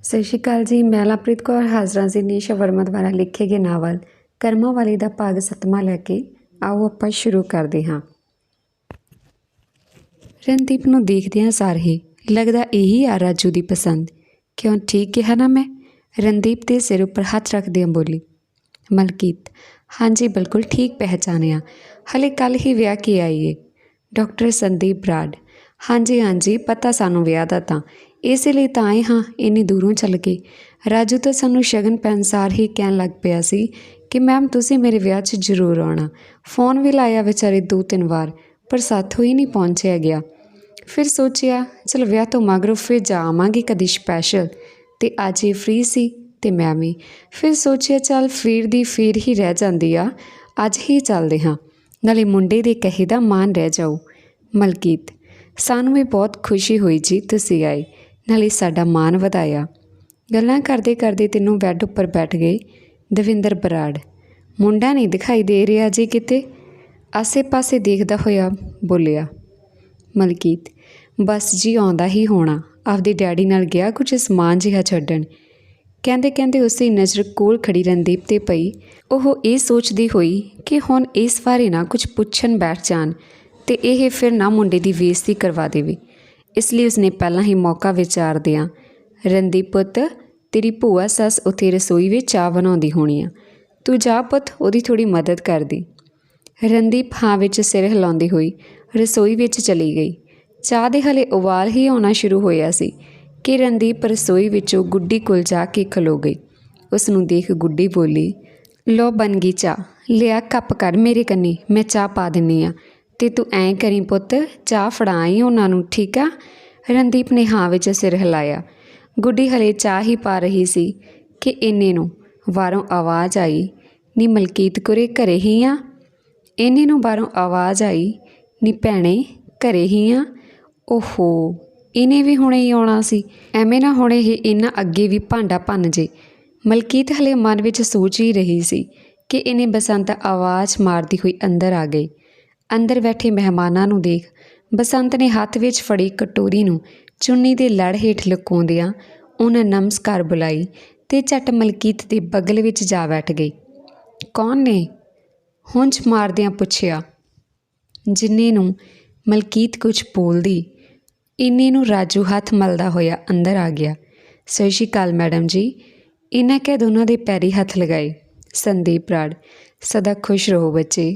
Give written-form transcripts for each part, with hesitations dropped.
ਸਤਿ ਸ਼੍ਰੀ ਅਕਾਲ ਜੀ। ਮੈਂ ਲਵਪ੍ਰੀਤ ਕੌਰ ਹਾਜ਼ਰਾਂ ਜੀ ਨੀਸ਼ਾ ਵਰਮਾ ਦੁਆਰਾ ਲਿਖੇ ਗਏ ਨਾਵਲ ਕਰਮਾਂ ਵਾਲੀ ਦਾ ਭਾਗ 7ਵਾਂ ਲੈ ਕੇ ਆਓ ਆਪਾਂ ਸ਼ੁਰੂ ਕਰਦੇ ਹਾਂ। ਰਣਦੀਪ ਨੂੰ ਦੇਖਦਿਆਂ ਸਾਰ ਹੀ ਲੱਗਦਾ ਇਹੀ ਆ ਰਾਜੂ ਦੀ ਪਸੰਦ। ਕਿਉਂ ਠੀਕ ਕਿਹਾ ਨਾ ਮੈਂ? ਰਣਦੀਪ ਦੇ ਸਿਰ ਉੱਪਰ ਹੱਥ ਰੱਖਦਿਆਂ ਬੋਲੀ। ਮਲਕੀਤ ਹਾਂਜੀ ਬਿਲਕੁਲ ਠੀਕ ਪਹਿਚਾਨਿਆ, ਹਲੇ ਕੱਲ੍ਹ ਹੀ ਵਿਆਹ ਕੇ ਆਈ ਏ। ਡਾਕਟਰ ਸੰਦੀਪ ਬਰਾੜ ਹਾਂਜੀ ਹਾਂਜੀ ਪਤਾ ਸਾਨੂੰ ਵਿਆਹ ਦਾ, ਤਾਂ ਇਸੇ ਲਈ ਤਾਂ ਆਏ ਹਾਂ ਇੰਨੀ ਦੂਰੋਂ ਚੱਲ ਕੇ। ਰਾਜੂ ਤਾਂ ਸਾਨੂੰ ਸ਼ਗਨ ਪੈਣ ਸਾਰ ਹੀ ਕਹਿਣ ਲੱਗ ਪਿਆ ਸੀ ਕਿ ਮੈਮ ਤੁਸੀਂ ਮੇਰੇ ਵਿਆਹ 'ਚ ਜ਼ਰੂਰ ਆਉਣਾ। ਫੋਨ ਵੀ ਲਾਇਆ ਵਿਚਾਰੇ 2-3 ਵਾਰ, ਪਰ ਸਾਥੋਂ ਹੀ ਨਹੀਂ ਪਹੁੰਚਿਆ ਗਿਆ। ਫਿਰ ਸੋਚਿਆ ਚਲ ਵਿਆਹ ਤੋਂ ਮਗਰੋਂ ਫਿਰ ਜਾ ਆਵਾਂਗੀ ਕਦੀ ਸਪੈਸ਼ਲ, ਅਤੇ ਅੱਜ ਇਹ ਫ੍ਰੀ ਸੀ ਅਤੇ ਮੈਂ ਵੀ। ਫਿਰ ਸੋਚਿਆ ਚੱਲ ਫਿਰ ਦੀ ਫਿਰ ਹੀ ਰਹਿ ਜਾਂਦੀ ਆ, ਅੱਜ ਹੀ ਚੱਲਦੇ ਹਾਂ, ਨਾਲੇ ਮੁੰਡੇ ਦੇ ਕਹੇ ਦਾ ਮਾਨ ਰਹਿ ਜਾਊ। ਮਲਕੀਤ ਸਾਨੂੰ ਵੀ ਬਹੁਤ ਖੁਸ਼ੀ ਹੋਈ ਜੀ ਤੁਸੀਂ ਆਏ, ਨਾਲੇ ਸਾਡਾ ਮਾਣ ਵਧਾਇਆ। ਗੱਲਾਂ ਕਰਦੇ ਕਰਦੇ ਤਿੰਨੋਂ ਬੈੱਡ ਉੱਪਰ ਬੈਠ ਗਏ। ਦਵਿੰਦਰ ਬਰਾੜ ਮੁੰਡਾ ਨਹੀਂ ਦਿਖਾਈ ਦੇ ਰਿਹਾ ਜੀ ਕਿਤੇ? ਆਸੇ ਪਾਸੇ ਦੇਖਦਾ ਹੋਇਆ ਬੋਲਿਆ। ਮਲਕੀਤ ਬਸ ਜੀ ਆਉਂਦਾ ਹੀ ਹੋਣਾ, ਆਪਦੇ ਡੈਡੀ ਨਾਲ ਗਿਆ ਕੁਝ ਸਮਾਨ ਜਿਹਾ ਛੱਡਣ। ਕਹਿੰਦੇ ਕਹਿੰਦੇ ਉਸੇ ਨਜ਼ਰ ਕੋਲ ਖੜੀ ਰਣਦੀਪ 'ਤੇ ਪਈ। ਉਹ ਇਹ ਸੋਚਦੀ ਹੋਈ ਕਿ ਹੁਣ ਇਸ ਬਾਰੇ ਨਾ ਕੁਝ ਪੁੱਛਣ ਬੈਠ ਜਾਣ ਅਤੇ ਇਹ ਫਿਰ ਨਾ ਮੁੰਡੇ ਦੀ ਬੇਇੱਜ਼ਤੀ ਕਰਵਾ ਦੇਵੇ। ਇਸ ਲਈ ਉਸਨੇ ਪਹਿਲਾਂ ਹੀ ਮੌਕਾ ਵਿਚਾਰਦਿਆਂ, ਰਣਦੀਪ ਪੁੱਤ ਤੇਰੀ ਭੂਆ ਸੱਸ ਉੱਥੇ ਰਸੋਈ ਵਿੱਚ ਚਾਹ ਬਣਾਉਂਦੀ ਹੋਣੀ ਆ, ਤੂੰ ਜਾ ਪੁੱਤ ਉਹਦੀ ਥੋੜ੍ਹੀ ਮਦਦ ਕਰਦੀ। ਰਣਦੀਪ ਹਾਂ ਵਿੱਚ ਸਿਰ ਹਿਲਾਉਂਦੀ ਹੋਈ ਰਸੋਈ ਵਿੱਚ ਚਲੀ ਗਈ। ਚਾਹ ਦੇ ਹਲੇ ਉਬਾਲ ਹੀ ਆਉਣਾ ਸ਼ੁਰੂ ਹੋਇਆ ਸੀ ਕਿ ਰਣਦੀਪ ਰਸੋਈ ਵਿੱਚੋਂ ਗੁੱਡੀ ਕੋਲ ਜਾ ਕੇ ਖਲੋ ਗਈ। ਉਸ ਨੂੰ ਦੇਖ ਗੁੱਡੀ ਬੋਲੀ, ਲਓ ਬਣ ਗਈ ਚਾਹ, ਲਿਆ ਕੱਪ ਕਰ ਮੇਰੇ ਕੰਨੀ, ਮੈਂ ਚਾਹ ਪਾ ਦਿੰਦੀ ਹਾਂ, ਅਤੇ ਤੂੰ ਐਂ ਕਰੀ ਪੁੱਤ ਚਾਹ ਫੜਾਈ ਉਹਨਾਂ ਨੂੰ, ਠੀਕ ਆ? ਰਣਦੀਪ ਨੇ ਹਾਂ ਵਿੱਚ ਸਿਰ ਹਿਲਾਇਆ। ਗੁੱਡੀ ਹਲੇ ਚਾਹ ਹੀ ਪਾ ਰਹੀ ਸੀ ਕਿ ਇੰਨੇ ਨੂੰ ਬਾਹਰੋਂ ਆਵਾਜ਼ ਆਈ, ਨੀ ਮਲਕੀਤ ਕੁਰੇ ਘਰੇ ਹੀ ਆ? ਇੰਨੇ ਨੂੰ ਬਾਹਰੋਂ ਆਵਾਜ਼ ਆਈ, ਨੀ ਭੈਣੇ ਘਰੇ ਹੀ ਆ? ਓਹੋ ਇਹਨੇ ਵੀ ਹੁਣੇ ਹੀ ਆਉਣਾ ਸੀ, ਐਵੇਂ ਨਾ ਹੁਣੇ ਇਹ ਇਹਨਾਂ ਅੱਗੇ ਵੀ ਭਾਂਡਾ ਭੰਨ ਜੇ। ਮਲਕੀਤ ਹਲੇ ਮਨ ਵਿੱਚ ਸੋਚ ਹੀ ਰਹੀ ਸੀ ਕਿ ਇਹਨੇ ਬਸੰਤ ਆਵਾਜ਼ ਮਾਰਦੀ ਹੋਈ ਅੰਦਰ ਆ ਗਈ। ਅੰਦਰ ਬੈਠੇ ਮਹਿਮਾਨਾਂ ਨੂੰ ਦੇਖ ਬਸੰਤ ਨੇ ਹੱਥ ਵਿੱਚ ਫੜੀ ਕਟੋਰੀ ਨੂੰ ਚੁੰਨੀ ਦੇ ਲੜ ਹੇਠ ਲੁਕਾਉਂਦਿਆਂ ਉਹਨਾਂ ਨਮਸਕਾਰ ਬੁਲਾਈ ਅਤੇ ਝੱਟ ਮਲਕੀਤ ਦੇ ਬਗਲ ਵਿੱਚ ਜਾ ਬੈਠ ਗਈ। ਕੌਣ ਨੇ? ਹੁੰਝ ਮਾਰਦਿਆਂ ਪੁੱਛਿਆ। ਜਿੰਨੇ ਨੂੰ ਮਲਕੀਤ ਕੁਝ ਬੋਲਦੀ, ਇੰਨੇ ਨੂੰ ਰਾਜੂ ਹੱਥ ਮਲਦਾ ਹੋਇਆ ਅੰਦਰ ਆ ਗਿਆ। ਸਤਿ ਸ਼੍ਰੀ ਅਕਾਲ ਮੈਡਮ ਜੀ, ਇਹਨਾਂ ਕਹਿ ਦੋਨਾਂ ਦੇ ਪੈਰੀ ਹੱਥ ਲਗਾਏ। ਸੰਦੀਪ ਬਰਾੜ ਸਦਾ ਖੁਸ਼ ਰਹੋ ਬੱਚੇ।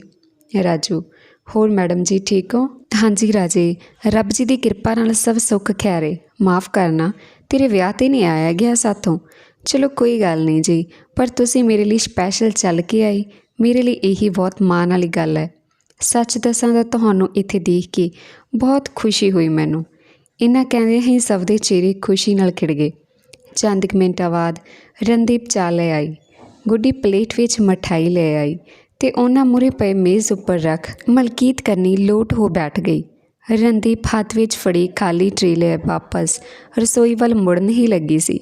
ਰਾਜੂ ਹੋਰ ਮੈਡਮ ਜੀ ਠੀਕ ਹੋ? ਹਾਂਜੀ ਰਾਜੇ, ਰੱਬ ਜੀ ਦੀ ਕਿਰਪਾ ਨਾਲ ਸਭ ਸੁੱਖ ਖੈਰ ਏ। ਮਾफ़ ਕਰਨਾ ਤੇਰੇ ਵਿਆਹ 'ਤੇ ਨਹੀਂ ਆਇਆ ਗਿਆ ਸਾਥੋਂ। ਚਲੋ ਕੋਈ ਗੱਲ ਨਹੀਂ ਜੀ, ਪਰ ਤੁਸੀਂ ਮੇਰੇ ਲਈ ਸਪੈਸ਼ਲ ਚੱਲ ਕੇ ਆਏ, ਮੇਰੇ ਲਈ ਇਹੀ ਬਹੁਤ ਮਾਣ ਵਾਲੀ ਗੱਲ ਹੈ। ਸੱਚ ਦੱਸਾਂ ਤਾਂ ਤੁਹਾਨੂੰ ਇੱਥੇ ਦੇਖ ਕੇ ਬਹੁਤ ਖੁਸ਼ੀ ਹੋਈ ਮੈਨੂੰ। ਇਹਨਾਂ ਕਹਿੰਦਿਆਂ ਹੀ ਸਭ ਦੇ ਚਿਹਰੇ ਖੁਸ਼ੀ ਨਾਲ ਖਿੜ ਗਏ। ਚੰਦ ਕੁ ਮਿੰਟਾਂ ਬਾਅਦ ਰਣਦੀਪ ਚਾਹ ਲੈ ਆਈ। ਗੁੱਡੀ ਪਲੇਟ ਵਿੱਚ ਮਠਾਈ ਲੈ ਆਈ ਅਤੇ ਉਹਨਾਂ ਮੂਹਰੇ ਪਏ ਮੇਜ਼ ਉੱਪਰ ਰੱਖ ਮਲਕੀਤ ਕਰਨੀ ਲੋਟ ਹੋ ਬੈਠ ਗਈ। ਰਣਦੀਪ ਹੱਥ ਵਿੱਚ ਫੜੀ ਖਾਲੀ ਟਰੇ ਲੈ ਵਾਪਸ ਰਸੋਈ ਵੱਲ ਮੁੜਨ ਹੀ ਲੱਗੀ ਸੀ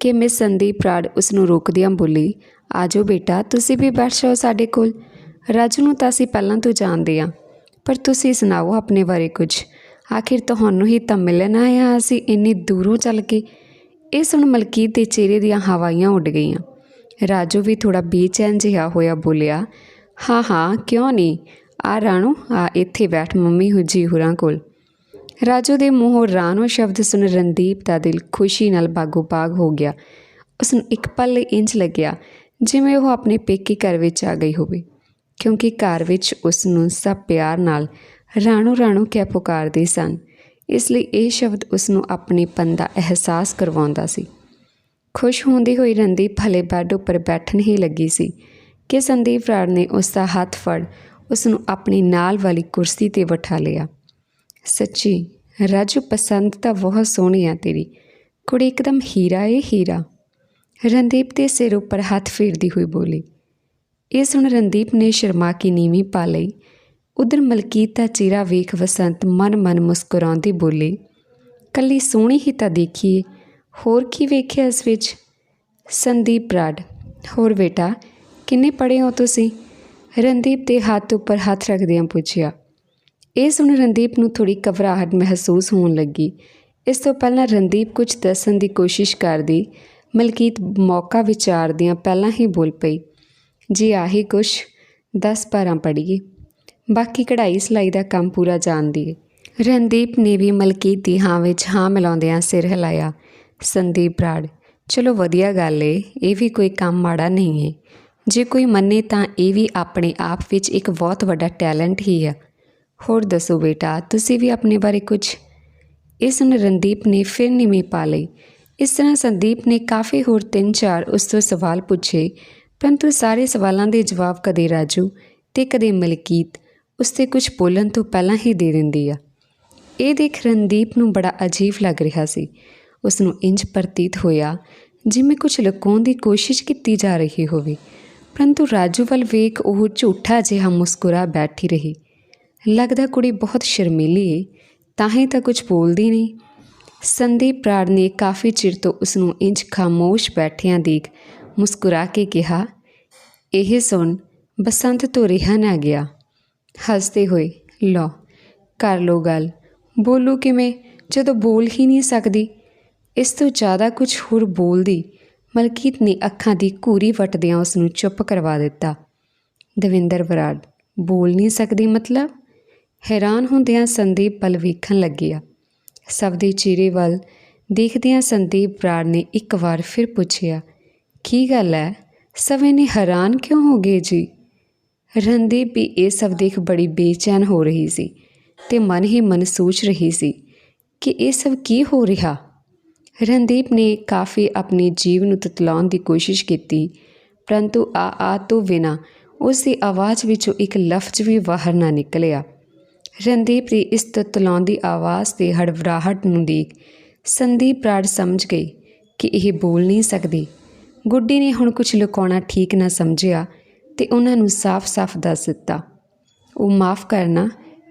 ਕਿ ਮਿਸ ਸੰਦੀਪ ਬਰਾੜ ਉਸ ਨੂੰ ਰੋਕਦਿਆਂ ਬੋਲੀ, ਆ ਜਾਓ ਬੇਟਾ ਤੁਸੀਂ ਵੀ ਬੈਠ ਜਾਓ ਸਾਡੇ ਕੋਲ। ਰਾਜੂ ਨੂੰ ਤਾਂ ਅਸੀਂ ਪਹਿਲਾਂ ਤੋਂ ਜਾਣਦੇ ਹਾਂ, ਪਰ ਤੁਸੀਂ ਸੁਣਾਓ ਆਪਣੇ ਬਾਰੇ ਕੁਝ, ਆਖਿਰ ਤੁਹਾਨੂੰ ਹੀ ਤਾਂ ਮਿਲਣ ਆਏ ਹਾਂ ਅਸੀਂ ਇੰਨੀ ਦੂਰੋਂ ਚੱਲ ਕੇ। ਇਹ ਸੁਣ ਮਲਕੀਤ ਦੇ ਚਿਹਰੇ ਦੀਆਂ ਹਵਾਈਆਂ ਉੱਡ ਗਈਆਂ। ਰਾਜੂ ਵੀ ਥੋੜ੍ਹਾ ਬੇਚੈਨ ਜਿਹਾ ਹੋਇਆ ਬੋਲਿਆ, ਹਾਂ ਹਾਂ ਕਿਉਂ ਨਹੀਂ, ਆ ਰਾਣੋ ਆ ਇੱਥੇ ਬੈਠ ਮੰਮੀ ਜੀ ਹੋਰਾਂ ਕੋਲ। ਰਾਜੂ ਦੇ ਮੂੰਹੋਂ ਰਾਣੋ ਸ਼ਬਦ ਸੁਣ ਰਣਦੀਪ ਦਾ ਦਿਲ ਖੁਸ਼ੀ ਨਾਲ ਬਾਗੋ ਬਾਗ ਹੋ ਗਿਆ। ਉਸ ਨੂੰ ਇੱਕ ਪਲ ਲਈ ਇੰਝ ਲੱਗਿਆ ਜਿਵੇਂ ਉਹ ਆਪਣੇ ਪੇਕੇ ਘਰ ਵਿੱਚ ਆ ਗਈ ਹੋਵੇ, ਕਿਉਂਕਿ ਘਰ ਵਿੱਚ ਉਸ ਨੂੰ ਸਭ ਪਿਆਰ ਨਾਲ ਰਾਣੋ ਰਾਣੋ ਕਹਿ ਪੁਕਾਰਦੇ ਸਨ। ਇਸ ਲਈ ਇਹ ਸ਼ਬਦ ਉਸ ਨੂੰ ਆਪਣੇਪਨ ਦਾ ਅਹਿਸਾਸ ਕਰਵਾਉਂਦਾ ਸੀ। ਖੁਸ਼ ਹੁੰਦੀ ਹੋਈ ਰਣਦੀਪ ਹਲੇ ਬੈੱਡ ਉੱਪਰ ਬੈਠਣ ਹੀ ਲੱਗੀ ਸੀ ਕਿ ਸੰਦੀਪ ਬਰਾੜ ਨੇ ਉਸ ਦਾ ਹੱਥ ਫੜ ਉਸ ਨੂੰ ਆਪਣੀ ਨਾਲ ਵਾਲੀ ਕੁਰਸੀ 'ਤੇ ਬਿਠਾ ਲਿਆ। ਸੱਚੀ ਰਾਜੂ ਪਸੰਦ ਤਾਂ ਬਹੁਤ ਸੋਹਣੀ ਆ ਤੇਰੀ ਕੁੜੀ, ਇੱਕਦਮ ਹੀਰਾ ਏ ਹੀਰਾ। ਰਣਦੀਪ ਦੇ ਸਿਰ ਉੱਪਰ ਹੱਥ ਫੇਰਦੀ ਹੋਈ ਬੋਲੀ। ਇਹ ਸੁਣ ਰਣਦੀਪ ਨੇ ਸ਼ਰਮਾ ਕੇ ਨੀਵੀਂ ਪਾ ਲਈ। ਉੱਧਰ ਮਲਕੀਤ ਦਾ ਚਿਹਰਾ ਵੇਖ ਬਸੰਤ ਮਨ ਮੁਸਕਰਾਉਂਦੀ ਬੋਲੀ, ਕੱਲੀ ਸੋਹਣੀ ਹੀ ਤਾਂ ਦੇਖੀਏ, ਹੋਰ ਕੀ ਵੇਖਿਆ ਇਸ ਵਿੱਚ? ਸੰਦੀਪ ਬਰਾੜ ਹੋਰ ਬੇਟਾ ਕਿੰਨੇ ਪੜ੍ਹੇ ਹੋ ਤੁਸੀਂ? ਰਣਦੀਪ ਦੇ ਹੱਥ ਉੱਪਰ ਹੱਥ ਰੱਖਦਿਆਂ ਪੁੱਛਿਆ। ਇਹ ਸੁਣ ਰਣਦੀਪ ਨੂੰ ਥੋੜ੍ਹੀ ਘਬਰਾਹਟ ਮਹਿਸੂਸ ਹੋਣ ਲੱਗੀ। ਇਸ ਤੋਂ ਪਹਿਲਾਂ ਰਣਦੀਪ ਕੁਝ ਦੱਸਣ ਦੀ ਕੋਸ਼ਿਸ਼ ਕਰਦੀ, ਮਲਕੀਤ ਮੌਕਾ ਵਿਚਾਰਦਿਆਂ ਪਹਿਲਾਂ ਹੀ ਬੋਲ ਪਈ, ਜੀ ਆਹੀ ਕੁਛ 10-12 ਪੜ੍ਹੀਏ, ਬਾਕੀ ਕਢਾਈ ਸਿਲਾਈ ਦਾ ਕੰਮ ਪੂਰਾ ਜਾਣਦੀ ਏ। ਰਣਦੀਪ ਨੇ ਵੀ ਮਲਕੀਤ ਦੀ ਹਾਂ ਵਿੱਚ ਹਾਂ ਮਿਲਾਉਂਦਿਆਂ ਸਿਰ ਹਿਲਾਇਆ। ਸੰਦੀਪ ਬਰਾੜ, ਚਲੋ ਵਧੀਆ ਗੱਲ ਏ, ਇਹ ਵੀ ਕੋਈ ਕੰਮ ਮਾੜਾ ਨਹੀਂ ਹੈ। ਜੇ ਕੋਈ ਮੰਨੇ ਤਾਂ ਇਹ ਵੀ ਆਪਣੇ ਆਪ ਵਿੱਚ ਇੱਕ ਬਹੁਤ ਵੱਡਾ ਟੈਲੈਂਟ ਹੀ ਆ। ਹੋਰ ਦੱਸੋ ਬੇਟਾ, ਤੁਸੀਂ ਵੀ ਆਪਣੇ ਬਾਰੇ ਕੁਝ? ਇਸ ਨੂੰ ਰਣਦੀਪ ਨੇ ਫਿਰ ਨੀਵੀਂ ਪਾ ਲਈ। ਇਸ ਤਰ੍ਹਾਂ ਸੰਦੀਪ ਨੇ ਕਾਫੀ ਹੋਰ 3-4 ਉਸ ਤੋਂ ਸਵਾਲ ਪੁੱਛੇ, ਪਰੰਤੂ ਸਾਰੇ ਸਵਾਲਾਂ ਦੇ ਜਵਾਬ ਕਦੇ ਰਾਜੂ ਅਤੇ ਕਦੇ ਮਲਕੀਤ ਉਸ 'ਤੇ ਕੁਝ ਬੋਲਣ ਤੋਂ ਪਹਿਲਾਂ ਹੀ ਦੇ ਦਿੰਦੀ ਆ। ਇਹ ਦੇਖ ਰਣਦੀਪ ਨੂੰ ਬੜਾ ਅਜੀਬ ਲੱਗ ਰਿਹਾ ਸੀ। ਉਸ ਨੂੰ ਇੰਝ ਪ੍ਰਤੀਤ ਹੋਇਆ ਜਿਵੇਂ ਕੁਝ ਲੁਕਾਉਣ ਦੀ ਕੋਸ਼ਿਸ਼ ਕੀਤੀ ਜਾ ਰਹੀ ਹੋਵੇ, ਪਰੰਤੂ ਰਾਜੂ ਵੱਲ ਵੇਖ ਉਹ ਝੂਠਾ ਜਿਹਾ ਮੁਸਕਰਾ ਬੈਠੀ ਰਹੀ। ਲੱਗਦਾ ਕੁੜੀ ਬਹੁਤ ਸ਼ਰਮੀਲੀ ਏ, ਤਾਂ ਹੀ ਤਾਂ ਕੁਝ ਬੋਲਦੀ ਨਹੀਂ। ਸੰਦੀਪ ਬਰਾੜ ਨੇ ਕਾਫੀ ਚਿਰ ਤੋਂ ਉਸ ਨੂੰ ਇੰਝ ਖਾਮੋਸ਼ ਬੈਠਿਆਂ ਦੇਖ ਮੁਸਕਰਾ ਕੇ ਕਿਹਾ, ਇਹ ਸੁਣ, ਬਸੰਤ ਤੋਂ ਰਿਹਾ ਨਾ ਗਿਆ। ਹੱਸਦੇ ਹੋਏ, ਲਓ ਕਰ ਲਓ ਗੱਲ। ਬੋਲੂ ਕਿਵੇਂ ਜਦੋਂ ਬੋਲ ਹੀ ਨਹੀਂ ਸਕਦੀ? ਇਸ ਤੋਂ ਜ਼ਿਆਦਾ ਕੁਝ ਹੋਰ ਬੋਲਦੀ ਮਲਕੀਤ ਨੇ ਅੱਖਾਂ ਦੀ ਘੂਰੀ ਵੱਟਦਿਆਂ ਉਸ ਨੂੰ ਚੁੱਪ ਕਰਵਾ ਦਿੱਤਾ। ਦਵਿੰਦਰ ਬਰਾੜ, ਬੋਲ ਨਹੀਂ ਸਕਦੀ ਮਤਲਬ? ਹੈਰਾਨ ਹੁੰਦਿਆਂ ਸੰਦੀਪ ਵੱਲ ਵੇਖਣ ਲੱਗਿਆ। ਸਭ ਦੇ ਚਿਹਰੇ ਵੱਲ ਦੇਖਦਿਆਂ ਸੰਦੀਪ ਬਰਾੜ ਨੇ ਇੱਕ ਵਾਰ ਫਿਰ ਪੁੱਛਿਆ, ਕੀ ਗੱਲ ਹੈ, ਸਭ ਇੰਨੇ ਹੈਰਾਨ ਕਿਉਂ ਹੋ ਗਏ ਜੀ? ਰਣਦੀਪ ਵੀ ਇਹ ਸਭ ਦੇਖ ਬੜੀ ਬੇਚੈਨ ਹੋ ਰਹੀ ਸੀ ਅਤੇ ਮਨ ਹੀ ਮਨ ਸੋਚ ਰਹੀ ਸੀ ਕਿ ਇਹ ਸਭ ਕੀ ਹੋ ਰਿਹਾ। ਰਣਦੀਪ ਨੇ ਕਾਫੀ ਆਪਣੇ ਜੀਵ ਨੂੰ ਤਤਲਾਉਣ ਦੀ ਕੋਸ਼ਿਸ਼ ਕੀਤੀ, ਪਰੰਤੂ ਆ ਤੋਂ ਬਿਨਾਂ ਉਸ ਦੀ ਆਵਾਜ਼ ਵਿੱਚੋਂ ਇੱਕ ਲਫ਼ਜ਼ ਵੀ ਬਾਹਰ ਨਾ ਨਿਕਲਿਆ। ਰਣਦੀਪ ਦੀ ਇਸ ਤਤਲਾਉਂਦੀ ਆਵਾਜ਼ ਤੇ ਹੜਬੜਾਹਟ ਨੂੰ ਦੇਖ ਸੰਦੀਪ ਬਰਾੜ ਸਮਝ ਗਈ ਕਿ ਇਹ ਬੋਲ ਨਹੀਂ ਸਕਦੀ। ਗੁੱਡੀ ਨੇ ਹੁਣ ਕੁਝ ਲੁਕਾਉਣਾ ਠੀਕ ਨਾ ਸਮਝਿਆ ਅਤੇ ਉਹਨਾਂ ਨੂੰ ਸਾਫ਼-ਸਾਫ਼ ਦੱਸ ਦਿੱਤਾ, ਉਹ ਮਾफ़ ਕਰਨਾ,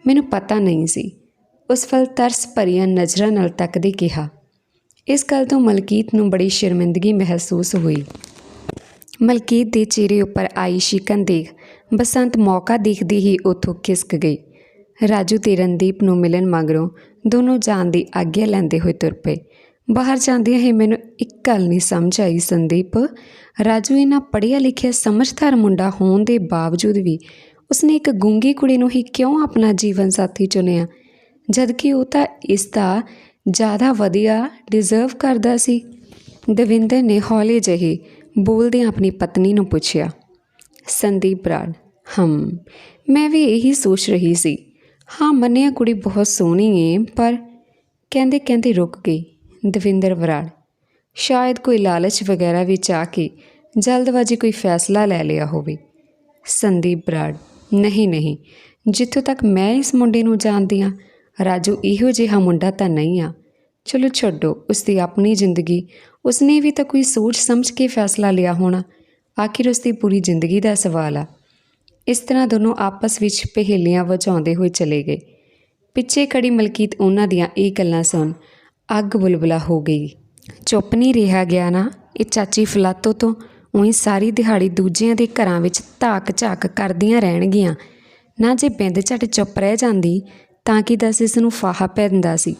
ਮੈਨੂੰ ਪਤਾ ਨਹੀਂ ਸੀ। ਉਸ ਵੱਲ ਤਰਸ ਭਰੀਆਂ ਨਜ਼ਰਾਂ ਨਾਲ ਤੱਕਦੇ ਕਿਹਾ। ਇਸ ਗੱਲ ਤੋਂ ਮਲਕੀਤ ਨੂੰ ਬੜੀ ਸ਼ਰਮਿੰਦਗੀ ਮਹਿਸੂਸ ਹੋਈ। ਮਲਕੀਤ ਦੇ ਚਿਹਰੇ ਉੱਪਰ ਆਈ ਸ਼ਿਕਨ ਦੇਖ ਬਸੰਤ ਮੌਕਾ ਦੇਖਦੀ ਹੀ ਉੱਥੋਂ ਖਿਸਕ ਗਈ। ਰਾਜੂ ਤੇ ਰਣਦੀਪ ਨੂੰ ਮਿਲਣ ਮਗਰੋਂ ਦੋਨੋਂ ਜਾਣ ਦੀ ਆਗਿਆ ਲੈਂਦੇ ਹੋਏ ਤੁਰ ਪਏ। ਬਾਹਰ ਜਾਂਦਿਆਂ ਹੀ ਮੈਨੂੰ ਇੱਕ ਗੱਲ ਨਹੀਂ ਸਮਝ ਆਈ ਸੰਦੀਪ, ਰਾਜੂ ਇੰਨਾ ਪੜ੍ਹਿਆ ਲਿਖਿਆ ਸਮਝਦਾਰ ਮੁੰਡਾ ਹੋਣ ਦੇ ਬਾਵਜੂਦ ਵੀ ਉਸਨੇ ਇੱਕ ਗੂੰਗੀ ਕੁੜੀ ਨੂੰ ਹੀ ਕਿਉਂ ਆਪਣਾ ਜੀਵਨ ਸਾਥੀ ਚੁਣਿਆ, ਜਦਕਿ ਉਹ ਤਾਂ ਇਸ ਦਾ ਜ਼ਿਆਦਾ ਵਧੀਆ ਡਿਜ਼ਰਵ ਕਰਦਾ ਸੀ। ਦਵਿੰਦਰ ਨੇ ਹੌਲੇ ਜਿਹੇ ਬੋਲਦਿਆਂ ਆਪਣੀ ਪਤਨੀ ਨੂੰ ਪੁੱਛਿਆ। ਸੰਦੀਪ ਬਰਾੜ, ਮੈਂ ਵੀ ਇਹੀ ਸੋਚ ਰਹੀ ਸੀ। ਹਾਂ ਮੰਨਿਆ ਕੁੜੀ ਬਹੁਤ ਸੋਹਣੀ ਏ, ਪਰ ਕਹਿੰਦੇ ਰੁਕ ਗਈ। ਦਵਿੰਦਰ ਬਰਾੜ, ਸ਼ਾਇਦ ਕੋਈ ਲਾਲਚ ਵਗੈਰਾ ਵਿੱਚ ਆ ਕੇ ਜਲਦਬਾਜ਼ੀ ਕੋਈ ਫੈਸਲਾ ਲੈ ਲਿਆ ਹੋਵੇ। ਸੰਦੀਪ ਬਰਾੜ, ਨਹੀਂ, ਜਿੱਥੋਂ ਤੱਕ ਮੈਂ ਇਸ ਮੁੰਡੇ ਨੂੰ ਜਾਣਦੀ ਹਾਂ, ਰਾਜੂ ਇਹੋ ਜਿਹਾ ਮੁੰਡਾ ਤਾਂ ਨਹੀਂ ਆ। ਚਲੋ ਛੱਡੋ, ਉਸਦੀ ਆਪਣੀ ਜ਼ਿੰਦਗੀ, ਉਸਨੇ ਵੀ ਤਾਂ ਕੋਈ ਸੋਚ ਸਮਝ ਕੇ ਫੈਸਲਾ ਲਿਆ ਹੋਣਾ। ਆਖਿਰ ਉਸਦੀ ਪੂਰੀ ਜ਼ਿੰਦਗੀ ਦਾ ਸਵਾਲ ਆ। ਇਸ ਤਰ੍ਹਾਂ ਦੋਨੋਂ ਆਪਸ ਵਿੱਚ ਪਹੇਲੀਆਂ ਵਜਾਉਂਦੇ ਹੋਏ ਚਲੇ ਗਏ। ਪਿੱਛੇ ਖੜੀ ਮਲਕੀਤ ਉਹਨਾਂ ਦੀਆਂ ਇਹ ਗੱਲਾਂ ਸੁਣ ਅੱਗ ਬੁਲਬੁਲਾ ਹੋ ਗਈ। ਚੁੱਪ ਨਹੀਂ ਰਿਹਾ ਗਿਆ ਨਾ ਇਹ ਚਾਚੀ ਫਲਾਤੋ ਤੋਂ, ਉਹੀ ਸਾਰੀ ਦਿਹਾੜੀ ਦੂਜਿਆਂ ਦੇ ਘਰਾਂ ਵਿੱਚ ਧਾਕ ਝਾਕ ਕਰਦੀਆਂ ਰਹਿਣਗੀਆਂ। ਨਾ ਜੇ ਬਿੰਦ ਝੱਟ ਚੁੱਪ ਰਹਿ ਜਾਂਦੀ ਤਾਂ ਕਿ ਦੱਸ ਇਸ ਨੂੰ ਫਾਹਾ ਪੈਂਦਾ ਸੀ।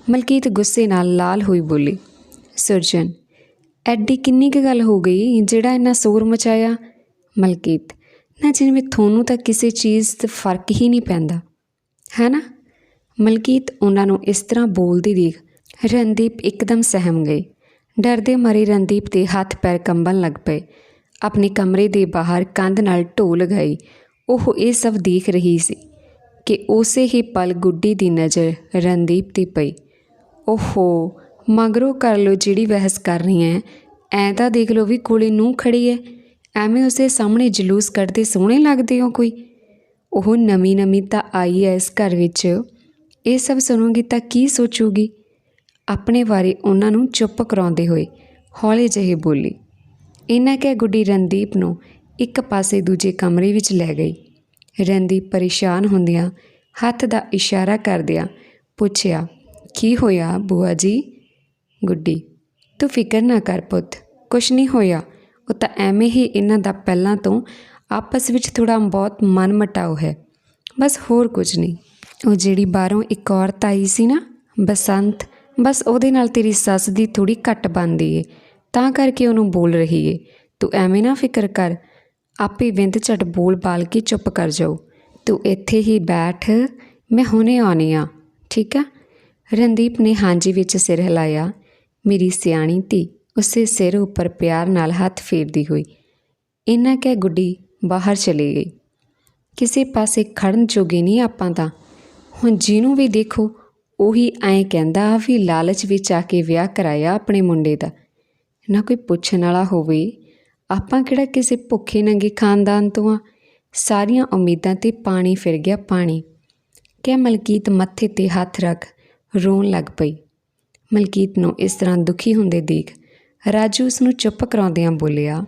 ਮਲਕੀਤ ਗੁੱਸੇ ਨਾਲ ਲਾਲ ਹੋਈ ਬੋਲੀ, ਸੁਰਜਨ, ਐਡੀ ਕਿੰਨੀ ਕੁ ਗੱਲ ਹੋ ਗਈ ਜਿਹੜਾ ਇੰਨਾ ਸ਼ੋਰ ਮਚਾਇਆ? ਮਲਕੀਤ, ਨਾ ਜਿਵੇਂ ਤੁਹਾਨੂੰ ਤਾਂ ਕਿਸੇ ਚੀਜ਼ 'ਤੇ ਫਰਕ ਹੀ ਨਹੀਂ ਪੈਂਦਾ ਹੈ ਨਾ? ਮਲਕੀਤ ਉਹਨਾਂ ਨੂੰ ਇਸ ਤਰ੍ਹਾਂ ਬੋਲਦੀ ਦੇਖ ਰਣਦੀਪ ਇੱਕਦਮ ਸਹਿਮ ਗਈ। ਡਰਦੇ ਮਾਰੇ ਰਣਦੀਪ ਦੇ ਹੱਥ ਪੈਰ ਕੰਬਣ ਲੱਗ ਪਏ। ਆਪਣੇ ਕਮਰੇ ਦੇ ਬਾਹਰ ਕੰਧ ਨਾਲ ਢੋ ਲਗਾਈ ਉਹ ਇਹ ਸਭ ਦੇਖ ਰਹੀ ਸੀ ਕਿ ਉਸੇ ਹੀ ਪਲ ਗੁੱਡੀ ਦੀ ਨਜ਼ਰ ਰਣਦੀਪ 'ਤੇ ਪਈ। ਓਹੋ, ਮਗਰੋਂ ਕਰ ਲਓ ਜਿਹੜੀ ਬਹਿਸ ਕਰਨੀ ਹੈ, ਐਂ ਤਾਂ ਦੇਖ ਲਓ ਵੀ ਕੋਲੇ ਨੂੰਹ ਖੜੀ ਹੈ, ਐਵੇਂ ਉਸੇ ਸਾਹਮਣੇ ਜਲੂਸ ਕੱਢਦੇ ਸੋਹਣੇ ਲੱਗਦੇ ਹੋ ਕੋਈ? ਉਹ ਨਵੀਂ ਤਾਂ ਆਈ ਹੈ ਇਸ ਘਰ ਵਿੱਚ, ਇਹ ਸਭ ਸੁਣੂਗੀ ਤਾਂ ਕੀ ਸੋਚੂਗੀ? ਆਪਣੇ ਬਾਰੇ ਉਹਨਾਂ ਨੂੰ ਚੁੱਪ ਕਰਾਉਂਦੇ ਹੋਏ ਹੌਲੇ ਜਿਹੇ ਬੋਲੀ। ਇਹਨਾਂ ਕਹਿ ਗੁੱਡੀ ਰਣਦੀਪ ਨੂੰ ਇੱਕ ਪਾਸੇ ਦੂਜੇ ਕਮਰੇ ਵਿੱਚ ਲੈ ਗਈ। ਰਣਦੀਪ ਪਰੇਸ਼ਾਨ ਹੁੰਦਿਆਂ ਹੱਥ ਦਾ ਇਸ਼ਾਰਾ ਕਰਦਿਆਂ ਪੁੱਛਿਆ, ਕੀ ਹੋਇਆ ਬੂਆ ਜੀ? ਗੁੱਡੀ, ਤੂੰ ਫਿਕਰ ਨਾ ਕਰ ਪੁੱਤ, ਕੁਛ ਨਹੀਂ ਹੋਇਆ। ਉਹ ਤਾਂ ਐਵੇਂ ਹੀ ਇਹਨਾਂ ਦਾ ਪਹਿਲਾਂ ਤੋਂ ਆਪਸ ਵਿੱਚ ਥੋੜ੍ਹਾ ਬਹੁਤ ਮਨ ਮਟਾਓ ਹੈ, ਬਸ ਹੋਰ ਕੁਝ ਨਹੀਂ। ਉਹ ਜਿਹੜੀ ਬਾਹਰੋਂ ਇੱਕ ਔਰਤ ਆਈ ਸੀ ਨਾ, ਬਸੰਤ, ਬਸ ਉਹਦੇ ਨਾਲ ਤੇਰੀ ਸੱਸ ਦੀ ਥੋੜ੍ਹੀ ਘੱਟ ਬਣਦੀ ਏ। ਤਾਂ ਕਰਕੇ ਉਹਨੂੰ ਬੋਲ ਰਹੀ ਏ। ਤੂੰ ਐਵੇਂ ਨਾ ਫਿਕਰ ਕਰ, ਆਪੇ ਵਿੰਦ ਝਟ ਬੋਲ ਬਾਲ ਕੇ ਚੁੱਪ ਕਰ ਜਾਊ। ਤੂੰ ਇੱਥੇ ਹੀ ਬੈਠ, ਮੈਂ ਹੁਣੇ ਆਉਣੀ ਆ, ਠੀਕ ਆ। ਰਣਦੀਪ ਨੇ ਹਾਂਜੀ ਵਿੱਚ ਸਿਰ ਹਿਲਾਇਆ। ਮੇਰੀ ਸਿਆਣੀ ਧੀ, ਉਸੇ ਸਿਰ ਉੱਪਰ ਪਿਆਰ ਨਾਲ ਹੱਥ ਫੇਰਦੀ ਹੋਈ ਇੰਨਾ ਕਹਿ ਗੁੱਡੀ ਬਾਹਰ ਚਲੀ ਗਈ। ਕਿਸੇ ਪਾਸੇ ਖੜਨ ਜੋਗੇ ਨਹੀਂ ਆਪਾਂ ਤਾਂ। ਹੁਣ ਜਿਹਨੂੰ ਵੀ ਦੇਖੋ ਉਹੀ ਐਂ ਕਹਿੰਦਾ ਵੀ ਲਾਲਚ ਵਿੱਚ ਆ ਕੇ ਵਿਆਹ ਕਰਾਇਆ ਆਪਣੇ ਮੁੰਡੇ ਦਾ। ਨਾ ਕੋਈ ਪੁੱਛਣ ਵਾਲਾ ਹੋਵੇ। ਆਪਾਂ ਕਿਹੜਾ ਕਿਸੇ ਭੁੱਖੇ ਨੰਗੇ ਖਾਨਦਾਨ ਤੋਂ ਆ। ਸਾਰੀਆਂ ਉਮੀਦਾਂ 'ਤੇ ਪਾਣੀ ਫਿਰ ਗਿਆ, ਪਾਣੀ। ਕਹਿ ਮਲਕੀਤ ਮੱਥੇ 'ਤੇ ਹੱਥ ਰੱਖ ਰੋਣ ਲੱਗ ਪਈ। ਮਲਕੀਤ ਨੂੰ ਇਸ ਤਰ੍ਹਾਂ ਦੁਖੀ ਹੁੰਦੇ ਦੇਖ ਰਾਜੂ ਉਸਨੂੰ ਚੁੱਪ ਕਰਾਉਂਦਿਆਂ ਬੋਲਿਆ,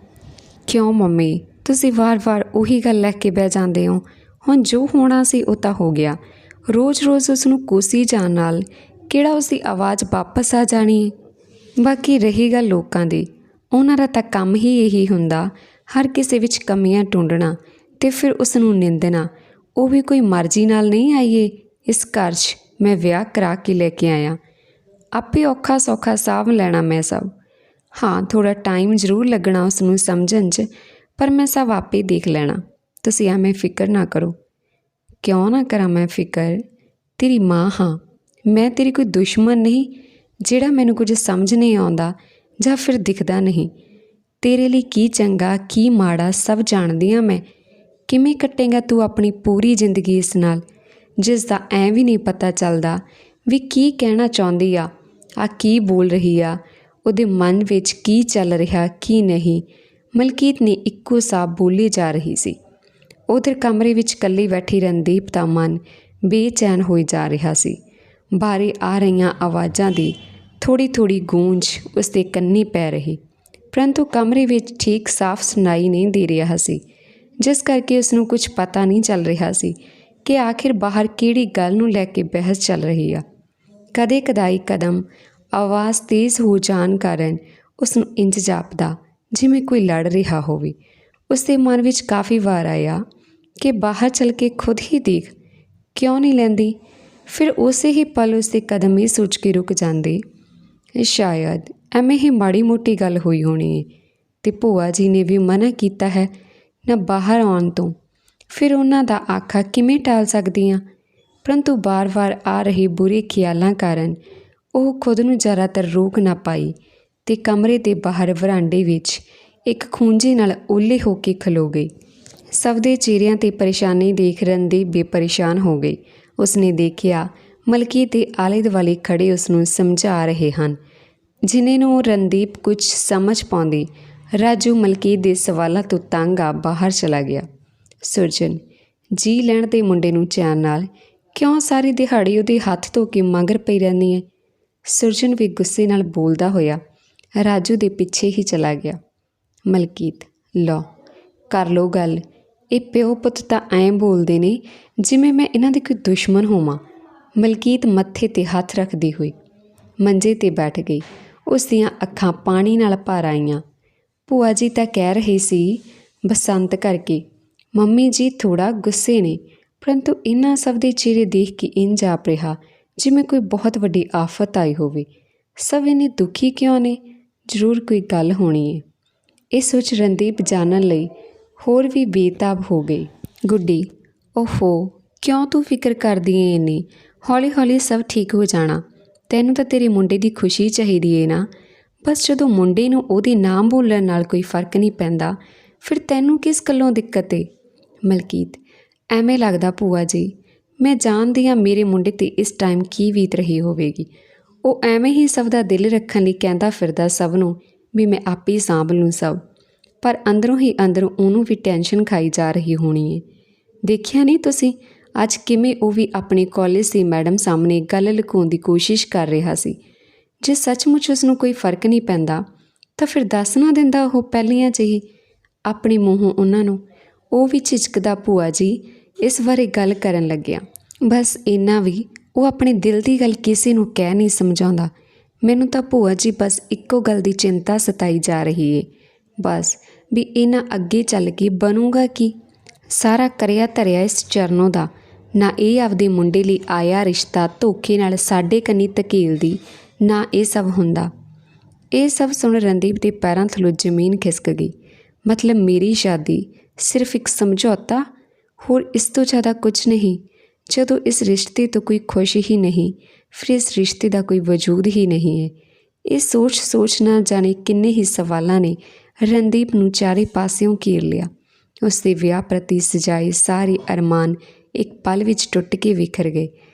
ਕਿਉਂ ਮੰਮੀ, ਤੁਸੀਂ ਵਾਰ-ਵਾਰ ਉਹੀ ਗੱਲ ਲੈ ਕੇ ਬਹਿ ਜਾਂਦੇ ਹੋ। ਹੁਣ ਜੋ ਹੋਣਾ ਸੀ ਉਹ ਤਾਂ ਹੋ ਗਿਆ। ਰੋਜ਼-ਰੋਜ਼ ਉਸਨੂੰ ਕੋਸੀ ਜਾਣ ਨਾਲ ਕਿਹੜਾ ਉਸਦੀ ਆਵਾਜ਼ ਵਾਪਸ ਆ ਜਾਣੀ ਹੈ। ਬਾਕੀ ਰਹੀ ਗੱਲ ਲੋਕਾਂ ਦੀ, ਉਹਨਾਂ ਦਾ ਤਾਂ ਕੰਮ ਹੀ ਇਹੀ ਹੁੰਦਾ, ਹਰ ਕਿਸੇ ਵਿੱਚ ਕਮੀਆਂ ਢੂੰਡਣਾ ਅਤੇ ਫਿਰ ਉਸ ਨੂੰ ਨਿੰਦਣਾ। ਉਹ ਵੀ ਕੋਈ ਮਰਜ਼ੀ ਨਾਲ ਨਹੀਂ ਆਈਏ ਇਸ ਘਰ 'ਚ। ਮੈਂ ਵਿਆਹ ਕਰਾ ਕੇ ਲੈ ਕੇ ਆਇਆ, ਆਪੇ ਔਖਾ ਸੌਖਾ ਸਾਂਭ ਲੈਣਾ ਮੈਂ ਸਭ। ਹਾਂ, ਥੋੜ੍ਹਾ ਟਾਈਮ ਜ਼ਰੂਰ ਲੱਗਣਾ ਉਸ ਨੂੰ ਸਮਝਣ 'ਚ, ਪਰ ਮੈਂ ਸਭ ਆਪੇ ਦੇਖ ਲੈਣਾ। ਤੁਸੀਂ ਐਵੇਂ ਫਿਕਰ ਨਾ ਕਰੋ। ਕਿਉਂ ਨਾ ਕਰਾਂ ਮੈਂ ਫਿਕਰ, ਤੇਰੀ ਮਾਂ ਹਾਂ ਮੈਂ, ਤੇਰੀ ਕੋਈ ਦੁਸ਼ਮਣ ਨਹੀਂ ਜਿਹੜਾ ਮੈਨੂੰ ਕੁਝ ਸਮਝ ਨਹੀਂ ਆਉਂਦਾ ਜਾਂ ਫਿਰ ਦਿਖਦਾ ਨਹੀਂ। ਤੇਰੇ ਲਈ ਕੀ ਚੰਗਾ ਕੀ ਮਾੜਾ ਸਭ ਜਾਣਦੀ ਹਾਂ ਮੈਂ। ਕਿਵੇਂ ਕੱਟੇਂਗਾ ਤੂੰ ਆਪਣੀ ਪੂਰੀ ਜ਼ਿੰਦਗੀ ਇਸ ਨਾਲ, ਜਿਸ ਦਾ ਐਂ ਵੀ ਨਹੀਂ ਪਤਾ ਚੱਲਦਾ ਵੀ ਕੀ ਕਹਿਣਾ ਚਾਹੁੰਦੀ ਆ ਕੀ ਬੋਲ ਰਹੀ ਆ, ਉਹਦੇ ਮਨ ਵਿੱਚ ਕੀ ਚੱਲ ਰਿਹਾ ਕੀ ਨਹੀਂ। ਮਲਕੀਤ ਨੇ ਇੱਕੋ ਸਾਹ ਬੋਲੀ ਜਾ ਰਹੀ ਸੀ। ਉਧਰ ਕਮਰੇ ਵਿੱਚ ਇਕੱਲੀ ਬੈਠੀ ਰਣਦੀਪ ਦਾ ਮਨ ਬੇਚੈਨ ਹੋਈ ਜਾ ਰਿਹਾ ਸੀ। ਬਾਹਰ ਆ ਰਹੀਆਂ ਆਵਾਜ਼ਾਂ ਦੀ ਥੋੜ੍ਹੀ ਥੋੜ੍ਹੀ ਗੂੰਜ ਉਸਦੇ ਕੰਨੀ ਪੈ ਰਹੀ, ਪਰੰਤੂ ਕਮਰੇ ਵਿੱਚ ਠੀਕ ਸਾਫ਼ ਸੁਣਾਈ ਨਹੀਂ ਦੇ ਰਿਹਾ ਸੀ, ਜਿਸ ਕਰਕੇ ਉਸਨੂੰ ਕੁਝ ਪਤਾ ਨਹੀਂ ਚੱਲ ਰਿਹਾ ਸੀ ਕਿ ਆਖਿਰ ਬਾਹਰ ਕਿਹੜੀ ਗੱਲ ਨੂੰ ਲੈ ਕੇ ਬਹਿਸ ਚੱਲ ਰਹੀ ਆ। ਕਦੇ ਕਦਾਈ ਕਦਮ ਆਵਾਜ਼ ਤੇਜ਼ ਹੋ ਜਾਣ ਕਾਰਨ ਉਸਨੂੰ ਇੰਝ ਜਾਪਦਾ ਜਿਵੇਂ ਕੋਈ ਲੜ ਰਿਹਾ ਹੋਵੇ। ਉਸਦੇ ਮਨ ਵਿੱਚ ਕਾਫੀ ਵਾਰ ਆਇਆ ਕਿ ਬਾਹਰ ਚੱਲ ਕੇ ਖੁਦ ਹੀ ਦੇਖ, ਕਿਉਂ ਨਹੀਂ ਲੈਂਦੀ। ਫਿਰ ਉਸੇ ਹੀ ਪਲ ਉਸਦੇ ਕਦਮ ਹੀ ਸੋਚ ਕੇ ਰੁਕ ਜਾਂਦੇ, ਸ਼ਾਇਦ ਐਵੇਂ ਹੀ ਮਾੜੀ ਮੋਟੀ ਗੱਲ ਹੋਈ ਹੋਣੀ ਹੈ ਅਤੇ ਭੂਆ ਜੀ ਨੇ ਵੀ ਮਨ੍ਹਾ ਕੀਤਾ ਹੈ ਨਾ ਬਾਹਰ ਆਉਣ ਤੋਂ। ਫਿਰ ਉਹਨਾਂ ਦਾ ਆਖਾ ਕਿਵੇਂ ਟਾਲ ਸਕਦੀ ਹਾਂ। ਪਰੰਤੂ ਵਾਰ-ਵਾਰ ਆ ਰਹੇ ਬੁਰੇ ਖਿਆਲਾਂ ਕਾਰਨ ਉਹ ਖੁਦ ਨੂੰ ਜ਼ਿਆਦਾਤਰ ਰੋਕ ਨਾ ਪਾਈ ਅਤੇ ਕਮਰੇ ਦੇ ਬਾਹਰ ਵਰਾਂਡੇ ਵਿੱਚ ਇੱਕ ਖੂੰਜੇ ਨਾਲ ਓਹਲੇ ਹੋ ਕੇ ਖਲੋ ਗਈ। ਸਭ ਦੇ ਚਿਹਰਿਆਂ 'ਤੇ ਪਰੇਸ਼ਾਨੀ ਦੇਖ ਰਣਦੀਪ ਵੀ ਪਰੇਸ਼ਾਨ ਹੋ ਗਈ। ਉਸਨੇ ਦੇਖਿਆ ਮਲਕੀਤ ਦੇ ਆਲੇ ਦੁਆਲੇ ਖੜ੍ਹੇ ਉਸਨੂੰ ਸਮਝਾ ਰਹੇ ਹਨ, ਜਿਨ੍ਹਾਂ ਨੂੰ ਰਣਦੀਪ ਕੁਝ ਸਮਝ ਪਾਉਂਦੀ। ਰਾਜੂ ਮਲਕੀਤ ਦੇ ਸਵਾਲਾਂ ਤੋਂ ਤੰਗ ਆ ਬਾਹਰ ਚਲਾ ਗਿਆ। ਸੁਰਜਨ ਜੀ ਲੈਣ ਦੇ ਮੁੰਡੇ ਨੂੰ ਚੈਨ ਨਾਲ, ਕਿਉਂ ਸਾਰੀ ਦਿਹਾੜੀ ਉਹਦੇ ਹੱਥ ਧੋ ਕੇ ਮਗਰ ਪਈ ਰਹਿੰਦੀ ਹੈ। ਸੁਰਜਨ ਵੀ ਗੁੱਸੇ ਨਾਲ ਬੋਲਦਾ ਹੋਇਆ ਰਾਜੂ ਦੇ ਪਿੱਛੇ ਹੀ ਚਲਾ ਗਿਆ। ਮਲਕੀਤ, ਲਓ ਕਰ ਲਓ ਗੱਲ। ਇਹ ਪਿਓ ਪੁੱਤ ਤਾਂ ਐਂ ਬੋਲਦੇ ਨੇ ਜਿਵੇਂ ਮੈਂ ਇਹਨਾਂ ਦੀ ਕੋਈ ਦੁਸ਼ਮਣ ਹੋਵਾਂ। ਮਲਕੀਤ ਮੱਥੇ 'ਤੇ ਹੱਥ ਰੱਖਦੀ ਹੋਈ ਮੰਜੇ 'ਤੇ ਬੈਠ ਗਈ। ਉਸ ਦੀਆਂ ਅੱਖਾਂ ਪਾਣੀ ਨਾਲ ਭਰ ਆਈਆਂ। ਭੂਆ ਜੀ ਤਾਂ ਕਹਿ ਰਹੇ ਸੀ ਬਸੰਤ ਕਰਕੇ ਮੰਮੀ ਜੀ ਥੋੜ੍ਹਾ ਗੁੱਸੇ ਨੇ, ਪਰੰਤੂ ਇਹਨਾਂ ਸਭ ਦੇ ਚਿਹਰੇ ਦੇਖ ਕੇ ਇੰਝ ਜਾਪ ਰਿਹਾ ਜਿਵੇਂ ਕੋਈ ਬਹੁਤ ਵੱਡੀ ਆਫਤ ਆਈ ਹੋਵੇ। ਸਭ ਇੰਨੇ ਦੁਖੀ ਕਿਉਂ ਨੇ? ਜ਼ਰੂਰ ਕੋਈ ਗੱਲ ਹੋਣੀ ਹੈ। ਇਹ ਸੋਚ ਰਣਦੀਪ ਜਾਣਨ ਲਈ ਹੋਰ ਵੀ ਬੇਤਾਬ ਹੋ ਗਈ। ਗੁੱਡੀ, ਓਹੋ ਕਿਉਂ ਤੂੰ ਫਿਕਰ ਕਰਦੀ ਏ ਇੰਨੀ? ਹੌਲੀ ਹੌਲੀ ਸਭ ਠੀਕ ਹੋ ਜਾਣਾ। ਤੈਨੂੰ ਤਾਂ ਤੇਰੇ ਮੁੰਡੇ ਦੀ ਖੁਸ਼ੀ ਚਾਹੀਦੀ ਏ ਨਾ। ਬਸ ਜਦੋਂ ਮੁੰਡੇ ਨੂੰ ਉਹਦੇ ਨਾਮ ਬੋਲਣ ਨਾਲ ਕੋਈ ਫਰਕ ਨਹੀਂ ਪੈਂਦਾ, ਫਿਰ ਤੈਨੂੰ ਕਿਸ ਗੱਲੋਂ ਦਿੱਕਤ ਏ? ਮਲਕੀਤ, ਐਵੇਂ ਲੱਗਦਾ ਭੂਆ ਜੀ, ਮੈਂ ਜਾਣਦੀ ਹਾਂ ਮੇਰੇ ਮੁੰਡੇ 'ਤੇ ਇਸ ਟਾਈਮ ਕੀ ਬੀਤ ਰਹੀ ਹੋਵੇਗੀ। ਉਹ ਐਵੇਂ ਹੀ ਸਭ ਦਾ ਦਿਲ ਰੱਖਣ ਲਈ ਕਹਿੰਦਾ ਫਿਰਦਾ ਸਭ ਨੂੰ ਵੀ ਮੈਂ ਆਪੇ ਸਾਂਭ ਲੂੰ ਸਭ, ਪਰ ਅੰਦਰੋਂ ਹੀ ਅੰਦਰੋਂ ਉਹਨੂੰ ਵੀ ਟੈਨਸ਼ਨ ਖਾਈ ਜਾ ਰਹੀ ਹੋਣੀ ਹੈ। ਦੇਖਿਆ ਨਹੀਂ ਤੁਸੀਂ ਅੱਜ ਕਿਵੇਂ ਉਹ ਵੀ ਆਪਣੇ ਕਾਲਜ ਦੀ ਮੈਡਮ ਸਾਹਮਣੇ ਗੱਲ ਲੁਕਾਉਣ ਦੀ ਕੋਸ਼ਿਸ਼ ਕਰ ਰਿਹਾ ਸੀ। ਜੇ ਸੱਚਮੁੱਚ ਉਸਨੂੰ ਕੋਈ ਫਰਕ ਨਹੀਂ ਪੈਂਦਾ ਤਾਂ ਫਿਰ ਦੱਸ ਨਾ ਦਿੰਦਾ ਉਹ ਪਹਿਲੀਆਂ ਜਿਹੀ ਆਪਣੇ ਮੂੰਹੋਂ ਉਹਨਾਂ ਨੂੰ। ਉਹ ਵੀ ਝਿਜਕਦਾ ਭੂਆ ਜੀ ਇਸ ਬਾਰੇ ਗੱਲ ਕਰਨ ਲੱਗਿਆ। ਬਸ ਇੰਨਾ ਵੀ ਉਹ ਆਪਣੇ ਦਿਲ ਦੀ ਗੱਲ ਕਿਸੇ ਨੂੰ ਕਹਿ ਨਹੀਂ ਸਮਝਾਉਂਦਾ। ਮੈਨੂੰ ਤਾਂ ਭੂਆ ਜੀ ਬਸ ਇੱਕੋ ਗੱਲ ਦੀ ਚਿੰਤਾ ਸਤਾਈ ਜਾ ਰਹੀ ਏ, ਬਸ ਵੀ ਇਹਨਾਂ ਅੱਗੇ ਚੱਲ ਕੇ ਬਣੂਗਾ ਕੀ। ਸਾਰਾ ਕਰਿਆ ਧਰਿਆ ਇਸ ਚਰਨੋਂ ਦਾ, ਨਾ ਇਹ ਆਪਦੇ ਮੁੰਡੇ ਲਈ ਆਇਆ ਰਿਸ਼ਤਾ ਧੋਖੇ ਨਾਲ ਸਾਡੇ ਕੰਨੀ ਧਕੇਲਦੀ, ਨਾ ਇਹ ਸਭ ਹੁੰਦਾ। ਇਹ ਸਭ ਸੁਣ ਰਣਦੀਪ ਦੇ ਪੈਰਾਂ ਥੱਲੋਂ ਜ਼ਮੀਨ ਖਿਸਕ ਗਈ। ਮਤਲਬ ਮੇਰੀ ਸ਼ਾਦੀ ਸਿਰਫ ਇੱਕ ਸਮਝੌਤਾ, ਹੋਰ ਇਸ ਤੋਂ ਜ਼ਿਆਦਾ ਕੁਝ ਨਹੀਂ। ਜਦੋਂ ਇਸ ਰਿਸ਼ਤੇ ਤੋਂ ਕੋਈ ਖੁਸ਼ ਹੀ ਨਹੀਂ, ਫਿਰ ਇਸ ਰਿਸ਼ਤੇ ਦਾ ਕੋਈ ਵਜੂਦ ਹੀ ਨਹੀਂ ਹੈ। ਇਹ ਸੋਚ ਨਾ ਜਾਣੇ ਕਿੰਨੇ ਹੀ ਸਵਾਲਾਂ ਨੇ ਰਣਦੀਪ ਨੂੰ ਚਾਰੇ ਪਾਸਿਓਂ ਘੇਰ ਲਿਆ। ਉਸ ਦੇ ਵਿਆਹ ਪ੍ਰਤੀ ਸਜਾਏ ਸਾਰੇ ਅਰਮਾਨ ਇੱਕ ਪਲ ਵਿੱਚ ਟੁੱਟ ਕੇ ਵਿਖਰ ਗਏ।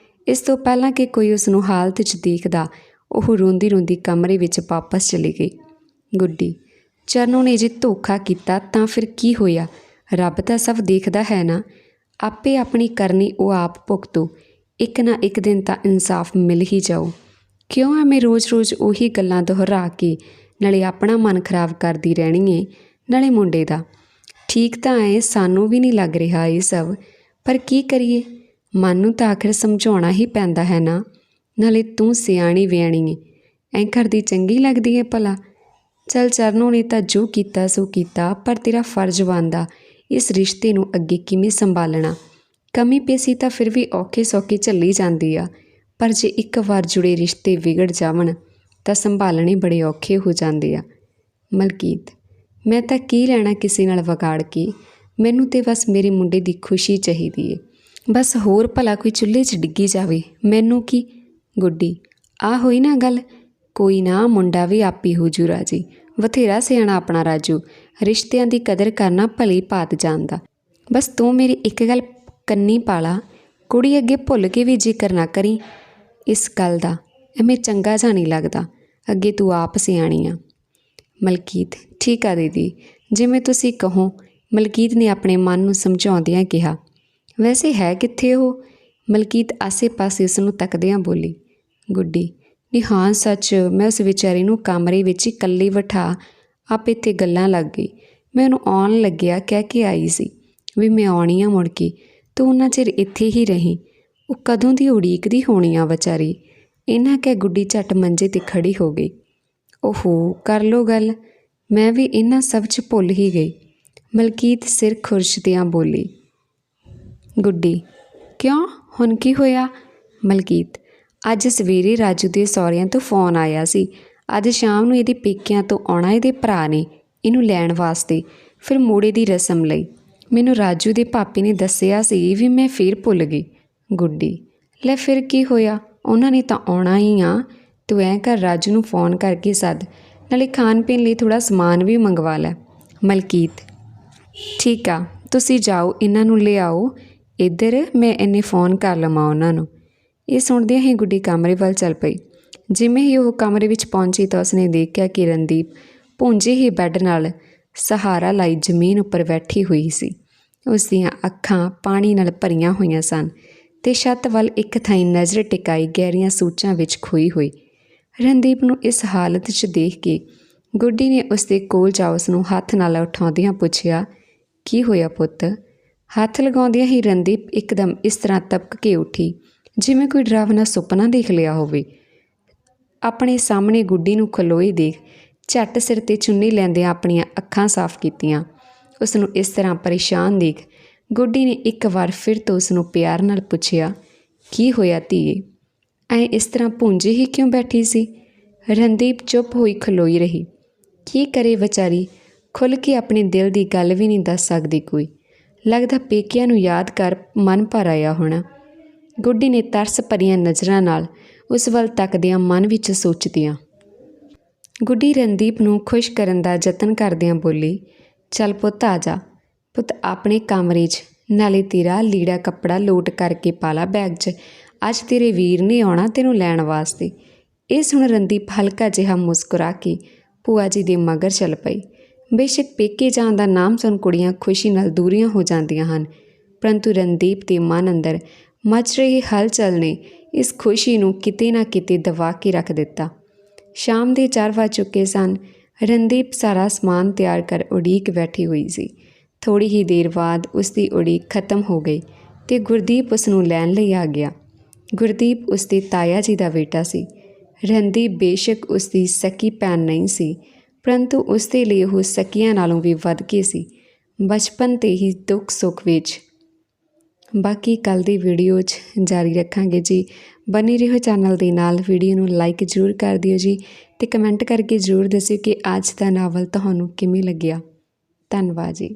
ਇਸ ਤੋਂ ਪਹਿਲਾਂ ਕਿ ਕੋਈ ਉਸ ਨੂੰ ਹਾਲਤ 'ਚ ਦੇਖਦਾ, ਉਹ ਰੋਂਦੀ ਰੋਂਦੀ ਕਮਰੇ ਵਿੱਚ ਵਾਪਸ ਚਲੀ ਗਈ। ਗੁੱਡੀ, ਚਰਨੋਂ ਨੇ ਜੇ ਧੋਖਾ ਕੀਤਾ ਤਾਂ ਫਿਰ ਕੀ ਹੋਇਆ? ਰੱਬ ਤਾਂ ਸਭ ਦੇਖਦਾ ਹੈ ਨਾ। ਆਪੇ ਆਪਣੀ ਕਰਨੀ ਉਹ ਆਪ ਭੁਗਤੋ। ਇੱਕ ਨਾ ਇੱਕ ਦਿਨ ਤਾਂ ਇਨਸਾਫ ਮਿਲ ਹੀ ਜਾਓ। ਕਿਉਂ ਐਵੇਂ ਰੋਜ਼-ਰੋਜ਼ ਉਹੀ ਗੱਲਾਂ ਦੁਹਰਾ ਕੇ ਨਾਲੇ ਆਪਣਾ ਮਨ ਖਰਾਬ ਕਰਦੀ ਰਹਿਣੀ ਏ, ਨਾਲੇ ਮੁੰਡੇ ਦਾ। ਠੀਕ ਤਾਂ ਐ, ਸਾਨੂੰ ਵੀ ਨਹੀਂ ਲੱਗ ਰਿਹਾ ਇਹ ਸਭ, ਪਰ ਕੀ ਕਰੀਏ? ਮਨ ਨੂੰ ਤਾਂ ਆਖਿਰ ਸਮਝਾਉਣਾ ਹੀ ਪੈਂਦਾ ਹੈ ਨਾ। ਨਾਲੇ ਤੂੰ ਸਿਆਣੀ ਵਿਆਣੀ ਏ, ਐਂ ਕਰਦੀ ਚੰਗੀ ਲੱਗਦੀ ਏ ਭਲਾ? ਚੱਲ ਚਰਨੋਂ ਨੇ ਤਾਂ ਜੋ ਕੀਤਾ ਸੋ ਕੀਤਾ, ਪਰ ਤੇਰਾ ਫਰਜ਼ ਬਣਦਾ ਇਸ ਰਿਸ਼ਤੇ ਨੂੰ ਅੱਗੇ ਕਿਵੇਂ ਸੰਭਾਲਣਾ। ਕਮੀ ਪੇਸ਼ੀ ਤਾਂ ਫਿਰ ਵੀ ਔਖੇ ਸੌਖੇ ਝੱਲੀ ਜਾਂਦੀ ਆ, ਪਰ ਜੇ ਇੱਕ ਵਾਰ ਜੁੜੇ ਰਿਸ਼ਤੇ ਵਿਗੜ ਜਾਵਣ ਤਾਂ ਸੰਭਾਲਣੇ ਬੜੇ ਔਖੇ ਹੋ ਜਾਂਦੇ ਆ। ਮਲਕੀਤ, ਮੈਂ ਤਾਂ ਕੀ ਲੈਣਾ ਕਿਸੇ ਨਾਲ ਵਿਗਾੜ ਕੇ, ਮੈਨੂੰ ਤਾਂ ਬਸ ਮੇਰੇ ਮੁੰਡੇ ਦੀ ਖੁਸ਼ੀ ਚਾਹੀਦੀ ਏ। ਬਸ ਹੋਰ ਭਲਾ ਕੋਈ ਚੁੱਲ੍ਹੇ 'ਚ ਡਿੱਗੀ ਜਾਵੇ, ਮੈਨੂੰ ਕੀ। ਗੁੱਡੀ, ਆਹ ਹੋਈ ਨਾ ਗੱਲ। ਕੋਈ ਨਾ, ਮੁੰਡਾ ਵੀ ਆਪੀ ਹੋ ਜੂ ਰਾਜੀ। ਬਥੇਰਾ ਸਿਆਣਾ ਆਪਣਾ ਰਾਜੂ, ਰਿਸ਼ਤਿਆਂ ਦੀ ਕਦਰ ਕਰਨਾ ਭਲੀ ਭਾਤ ਜਾਣਦਾ। ਬਸ ਤੂੰ ਮੇਰੀ ਇੱਕ ਗੱਲ ਕੰਨੀ ਪਾ ਲਾ, ਕੁੜੀ ਅੱਗੇ ਭੁੱਲ ਕੇ ਵੀ ਜ਼ਿਕਰ ਨਾ ਕਰੀ ਇਸ ਗੱਲ ਦਾ, ਐਵੇਂ ਚੰਗਾ ਜਿਹਾ ਨਹੀਂ ਲੱਗਦਾ। ਅੱਗੇ ਤੂੰ ਆਪ ਸਿਆਣੀ ਆ। ਮਲਕੀਤ, ਠੀਕ ਆ ਦੀਦੀ, ਜਿਵੇਂ ਤੁਸੀਂ ਕਹੋ। ਮਲਕੀਤ ਨੇ ਆਪਣੇ ਮਨ ਨੂੰ ਸਮਝਾਉਂਦਿਆਂ ਕਿਹਾ। ਵੈਸੇ ਹੈ ਕਿੱਥੇ ਉਹ? ਮਲਕੀਤ ਆਸੇ ਪਾਸੇ ਉਸ ਨੂੰ ਤੱਕਦਿਆਂ ਬੋਲੀ। ਗੁੱਡੀ, ਨੀ ਹਾਂ ਸੱਚ, ਮੈਂ ਉਸ ਵਿਚਾਰੀ ਨੂੰ ਕਮਰੇ ਵਿੱਚ ਇਕੱਲੀ ਬਿਠਾ ਆਪ ਇੱਥੇ ਗੱਲਾਂ ਲੱਗ ਗਈ। ਮੈਂ ਉਹਨੂੰ ਆਉਣ ਲੱਗਿਆ ਕਹਿ ਕੇ ਆਈ ਸੀ ਵੀ ਮੈਂ ਆਉਣੀ ਆ ਮੁੜ ਕੇ, ਤੂੰ ਉਹਨਾਂ ਚਿਰ ਇੱਥੇ ਹੀ ਰਹੀ। ਉਹ ਕਦੋਂ ਦੀ ਉਡੀਕਦੀ ਹੋਣੀ ਆ ਵਿਚਾਰੀ। ਇਹਨਾਂ ਕਹਿ ਗੁੱਡੀ ਝੱਟ ਮੰਜੇ 'ਤੇ ਖੜੀ ਹੋ ਗਈ। ਓਹੋ, ਕਰ ਲਓ ਗੱਲ, ਮੈਂ ਵੀ ਇਹਨਾਂ ਸਭ 'ਚ ਭੁੱਲ ਹੀ ਗਈ। ਮਲਕੀਤ ਸਿਰ ਖੁਰਚਦਿਆਂ ਬੋਲੀ। ਗੁੱਡੀ, ਕਿਉਂ, ਹੁਣ ਕੀ ਹੋਇਆ? ਮਲਕੀਤ, ਅੱਜ ਸਵੇਰੇ ਰਾਜੂ ਦੇ ਸਹੁਰਿਆਂ ਤੋਂ ਫੋਨ ਆਇਆ ਸੀ। ਅੱਜ ਸ਼ਾਮ ਨੂੰ ਇਹਦੇ ਪੇਕਿਆਂ ਤੋਂ ਆਉਣਾ ਇਹਦੇ ਭਰਾ ਨੇ ਇਹਨੂੰ ਲੈਣ ਵਾਸਤੇ, ਫਿਰ ਮੋੜੇ ਦੀ ਰਸਮ ਲਈ। ਮੈਨੂੰ ਰਾਜੂ ਦੇ ਭਾਪੇ ਨੇ ਦੱਸਿਆ ਸੀ ਵੀ ਮੈਂ ਫਿਰ ਭੁੱਲ ਗਈ। ਗੁੱਡੀ, ਲੈ ਫਿਰ ਕੀ ਹੋਇਆ, ਉਹਨਾਂ ਨੇ ਤਾਂ ਆਉਣਾ ਹੀ ਆ। ਤੂੰ ਐਂ ਕਰ, ਰਾਜੂ ਨੂੰ ਫੋਨ ਕਰਕੇ ਸੱਦ, ਨਾਲੇ ਖਾਣ ਪੀਣ ਲਈ ਥੋੜ੍ਹਾ ਸਮਾਨ ਵੀ ਮੰਗਵਾ ਲੈ। ਮਲਕੀਤ, ਠੀਕ ਆ, ਤੁਸੀਂ ਜਾਓ, ਇਹਨਾਂ ਨੂੰ ਲਿਆਓ ਇੱਧਰ, ਮੈਂ ਇੰਨੇ ਫੋਨ ਕਰ ਲਵਾਂ ਉਹਨਾਂ ਨੂੰ। ਇਹ ਸੁਣਦਿਆਂ ਹੀ ਗੁੱਡੀ ਕਮਰੇ ਵੱਲ ਚੱਲ ਪਈ। ਜਿਵੇਂ ਹੀ ਉਹ ਕਮਰੇ ਵਿੱਚ ਪਹੁੰਚੀ ਤਾਂ ਉਸਨੇ ਦੇਖਿਆ ਕਿ ਰਣਦੀਪ ਭੁੰਜੇ ਹੀ ਬੈੱਡ ਨਾਲ ਸਹਾਰਾ ਲਾਈ ਜ਼ਮੀਨ ਉੱਪਰ ਬੈਠੀ ਹੋਈ ਸੀ। ਉਸ ਦੀਆਂ ਅੱਖਾਂ ਪਾਣੀ ਨਾਲ ਭਰੀਆਂ ਹੋਈਆਂ ਸਨ ਅਤੇ ਛੱਤ ਵੱਲ ਇੱਕ ਥਾਈਂ ਨਜ਼ਰ ਟਿਕਾਈ ਗਹਿਰੀਆਂ ਸੋਚਾਂ ਵਿੱਚ ਖੋਈ ਹੋਈ। ਰਣਦੀਪ ਨੂੰ ਇਸ ਹਾਲਤ 'ਚ ਦੇਖ ਕੇ ਗੁੱਡੀ ਨੇ ਉਸ ਦੇ ਕੋਲ ਜਾ ਉਸ ਨੂੰ ਹੱਥ ਨਾਲ ਉਠਾਉਂਦਿਆਂ ਪੁੱਛਿਆ, ਕੀ ਹੋਇਆ ਪੁੱਤ? ਹੱਥ ਲਗਾਉਂਦਿਆਂ ਹੀ ਰਣਦੀਪ ਇੱਕਦਮ ਇਸ ਤਰ੍ਹਾਂ ਤਬਕ ਕੇ ਉੱਠੀ ਜਿਵੇਂ ਕੋਈ ਡਰਾਵਨਾ ਸੁਪਨਾ ਦੇਖ ਲਿਆ ਹੋਵੇ। ਆਪਣੇ ਸਾਹਮਣੇ ਗੁੱਡੀ ਨੂੰ ਖਲੋਈ ਦੇਖ ਝੱਟ ਸਿਰ 'ਤੇ ਚੁੰਨੀ ਲੈਂਦਿਆਂ ਆਪਣੀਆਂ ਅੱਖਾਂ ਸਾਫ਼ ਕੀਤੀਆਂ। ਉਸ ਨੂੰ ਇਸ ਤਰ੍ਹਾਂ ਪਰੇਸ਼ਾਨ ਦੇਖ ਗੁੱਡੀ ਨੇ ਇੱਕ ਵਾਰ ਫਿਰ ਤੋਂ ਉਸ ਨੂੰ ਪਿਆਰ ਨਾਲ ਪੁੱਛਿਆ, ਕੀ ਹੋਇਆ ਧੀਏ? ਐਂ ਇਸ ਤਰ੍ਹਾਂ ਭੁੰਜੀ ਹੀ ਕਿਉਂ ਬੈਠੀ ਸੀ? ਰਣਦੀਪ ਚੁੱਪ ਹੋਈ ਖਲੋਈ ਰਹੀ। ਕੀ ਕਰੇ ਵਿਚਾਰੀ, ਖੁੱਲ੍ਹ ਕੇ ਆਪਣੇ ਦਿਲ ਦੀ ਗੱਲ ਵੀ ਨਹੀਂ ਦੱਸ ਸਕਦੀ ਕੋਈ। ਲੱਗਦਾ ਪੇਕਿਆਂ ਨੂੰ ਯਾਦ ਕਰ ਮਨ ਭਰ ਆਇਆ ਹੋਣਾ। ਗੁੱਡੀ ਨੇ ਤਰਸ ਭਰੀਆਂ ਨਜ਼ਰਾਂ ਨਾਲ ਉਸ ਵੱਲ ਤੱਕਦਿਆਂ ਮਨ ਵਿੱਚ ਸੋਚਦਿਆਂ। ਗੁੱਡੀ ਰਣਦੀਪ ਨੂੰ ਖੁਸ਼ ਕਰਨ ਦਾ ਯਤਨ ਕਰਦਿਆਂ ਬੋਲੀ, ਚੱਲ ਪੁੱਤ ਆ ਜਾ। ਪੁੱਤ ਆਪਣੇ ਕਮਰੇ 'ਚ, ਨਾਲੇ ਤੇਰਾ ਲੀੜਾ ਕੱਪੜਾ ਲੋਟ ਕਰਕੇ ਪਾ ਲਾ ਬੈਗ 'ਚ। ਅੱਜ ਤੇਰੇ ਵੀਰ ਨੇ ਆਉਣਾ ਤੈਨੂੰ ਲੈਣ ਵਾਸਤੇ। ਇਹ ਸੁਣ ਰਣਦੀਪ ਹਲਕਾ ਜਿਹਾ ਮੁਸਕਰਾ ਕੇ ਭੂਆ ਜੀ ਦੇ ਮਗਰ ਚੱਲ ਪਈ। ਬੇਸ਼ੱਕ ਪੇਕੇ ਜਾਣ ਦਾ ਨਾਮ ਸੁਣ ਕੁੜੀਆਂ ਖੁਸ਼ੀ ਨਾਲ ਦੂਰੀਆਂ ਹੋ ਜਾਂਦੀਆਂ ਹਨ, ਪਰੰਤੂ ਰਣਦੀਪ ਦੇ ਮਨ ਅੰਦਰ ਮਚ ਰਹੀ ਹਲਚਲ ਨੇ ਇਸ ਖੁਸ਼ੀ ਨੂੰ ਕਿਤੇ ਨਾ ਕਿਤੇ ਦਬਾ ਕੇ ਰੱਖ ਦਿੱਤਾ। ਸ਼ਾਮ ਦੇ 4 ਵੱਜ ਚੁੱਕੇ ਸਨ। ਰਣਦੀਪ ਸਾਰਾ ਸਮਾਨ ਤਿਆਰ ਕਰ ਉਡੀਕ ਬੈਠੀ ਹੋਈ ਸੀ। ਥੋੜ੍ਹੀ ਹੀ ਦੇਰ ਬਾਅਦ ਉਸ ਦੀ ਉਡੀਕ ਖਤਮ ਹੋ ਗਈ ਅਤੇ ਗੁਰਦੀਪ ਉਸ ਨੂੰ ਲੈਣ ਲਈ ਆ ਗਿਆ। ਗੁਰਦੀਪ ਉਸ ਦੇ ਤਾਇਆ ਜੀ ਦਾ ਬੇਟਾ ਸੀ। ਰਣਦੀਪ ਬੇਸ਼ੱਕ ਉਸ ਦੀ ਸਕੀ ਭੈਣ ਨਹੀਂ ਸੀ, ਪਰੰਤੂ ਉਸ ਦੇ ਲਈ ਉਹ ਸਕੀਆਂ ਨਾਲੋਂ ਵੀ ਵੱਧ ਕੇ ਸੀ, ਬਚਪਨ 'ਤੇ ਹੀ ਦੁੱਖ ਸੁੱਖ ਵਿੱਚ। ਬਾਕੀ ਕੱਲ੍ਹ ਦੀ ਵੀਡੀਓ 'ਚ ਜਾਰੀ ਰੱਖਾਂਗੇ ਜੀ। ਬਣੇ ਰਹੋ ਚੈਨਲ ਦੇ ਨਾਲ। ਵੀਡੀਓ ਨੂੰ ਲਾਈਕ ਜ਼ਰੂਰ ਕਰ ਦਿਓ ਜੀ ਅਤੇ ਕਮੈਂਟ ਕਰਕੇ ਜ਼ਰੂਰ ਦੱਸਿਓ ਕਿ ਅੱਜ ਦਾ ਨਾਵਲ ਤੁਹਾਨੂੰ ਕਿਵੇਂ ਲੱਗਿਆ। ਧੰਨਵਾਦ ਜੀ।